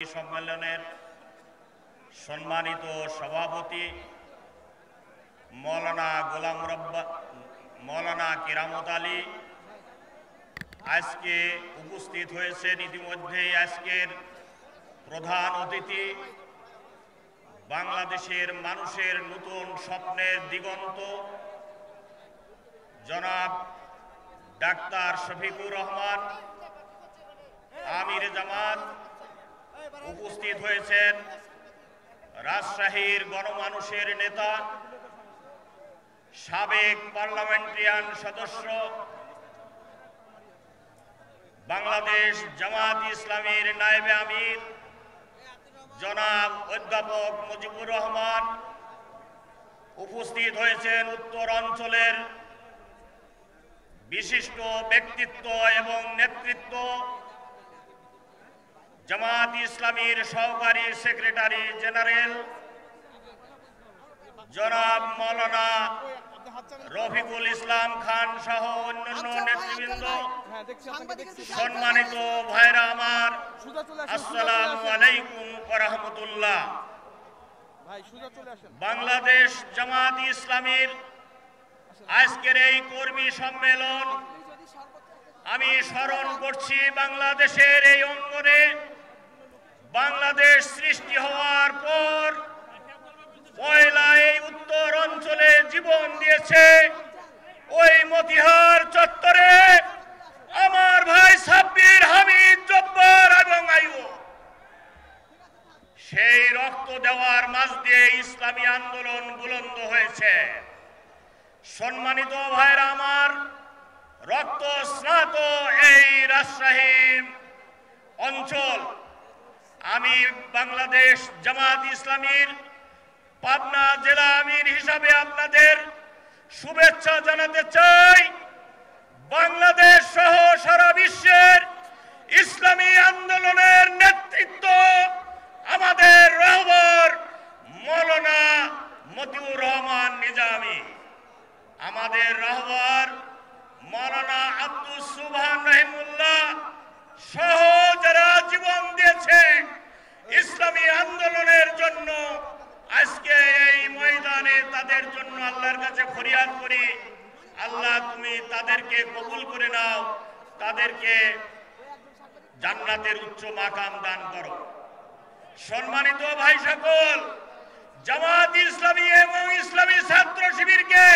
সম্মেলনের সম্মানিত সভাপতি মৌলানা কিরামত আলী আজকে উপস্থিত হয়েছেন। ইতিমধ্যেই আজকের প্রধান অতিথি বাংলাদেশের মানুষের নতুন স্বপ্নের দিগন্ত জনাব ডাক্তার শফিকুর রহমান আমির জামাত উপস্থিত হয়েছেন। রাজশাহীর গণমানুষের নেতা সাবেক পার্লামেন্টারিয়ান সদস্য বাংলাদেশ জামাত ইসলামীর নায়েবে আমির জনাব অধ্যাপক মুজিবুর রহমান উপস্থিত হয়েছেন। উত্তর অঞ্চলের বিশিষ্ট ব্যক্তিত্ব এবং নেতৃত্ব জামাত ইসলামীর সহকারী সেক্রেটারি জেনারেল জনাব মৌলানা রফিকুল ইসলাম খান সহ অন্যান্য নেতৃবৃন্দ, সম্মানিত ভাইরা আমার, আসসালামু আলাইকুম ওয়া রাহমাতুল্লাহ। বাংলাদেশ জামাত ইসলামীর আজকের এই কর্মী সম্মেলন আমি স্মরণ করছি বাংলাদেশের এই অঙ্গনে বাংলাদেশ সৃষ্টি হওয়ার পর পয়লা এই উত্তর অঞ্চলে জীবন দিয়েছে ওই মতিহার চত্বরে আমার ভাই সাব্বির, হামিদ, জব্বার এবং আইয়ুব। সেই রক্ত দেওয়ার মাঝ দিয়ে ইসলামী আন্দোলন বুলন্দ হয়েছে। সম্মানিত ভাইরা আমার, রক্ত স্নাত এই রাজশাহী অঞ্চল আমি বাংলাদেশ জামাত ইসলামীর পাবনা জেলা আমির হিসাবে আপনাদের শুভেচ্ছা জানাতে চাই। বাংলাদেশ সহ সারা বিশ্বের ইসলামী আন্দোলনের নেতৃত্ব আমাদের রহবর মৌলানা মতিউর রহমান নিজামী, আমাদের রহবর মৌলানা আব্দুস সুবহান রহিমুল্লাহ সহ যারা জীবন দিয়েছে ইসলামী আন্দোলনের জন্য, আজকে এই ময়দানে তাদের জন্য আল্লাহর কাছে ফরিয়াদ করি, আল্লাহ তুমি তাদেরকে কবুল করে নাও, তাদেরকে জান্নাতের উচ্চ মাকাম দান করো। সম্মানিত ভাই সকল, জামাত ইসলামী এবং ইসলামী ছাত্র শিবিরকে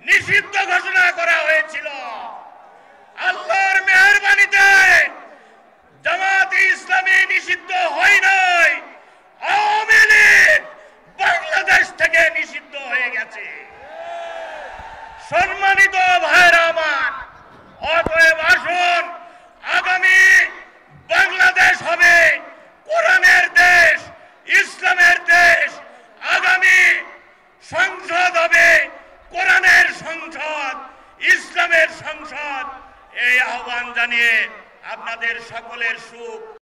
নিষিদ্ধ ঘোষণা করা হয়েছিল। আল্লাহর মেহেরবানিতে জামাত ইসলামী নিষিদ্ধ হয় নাই, আওয়ামী লীগ বাংলাদেশ থেকে নিষিদ্ধ হয়ে গেছে। সম্মানিত ভাইরা আমার, অতএব আসুন, আগামী বাংলাদেশ হবে কোরআনের দেশ, ইসলামের দেশ। আগামী সংসদ হবে কোরআনের সংসদ, ইসলামের সংসদ। এই আহ্বান জানিয়ে আপনাদের সকলের সুখ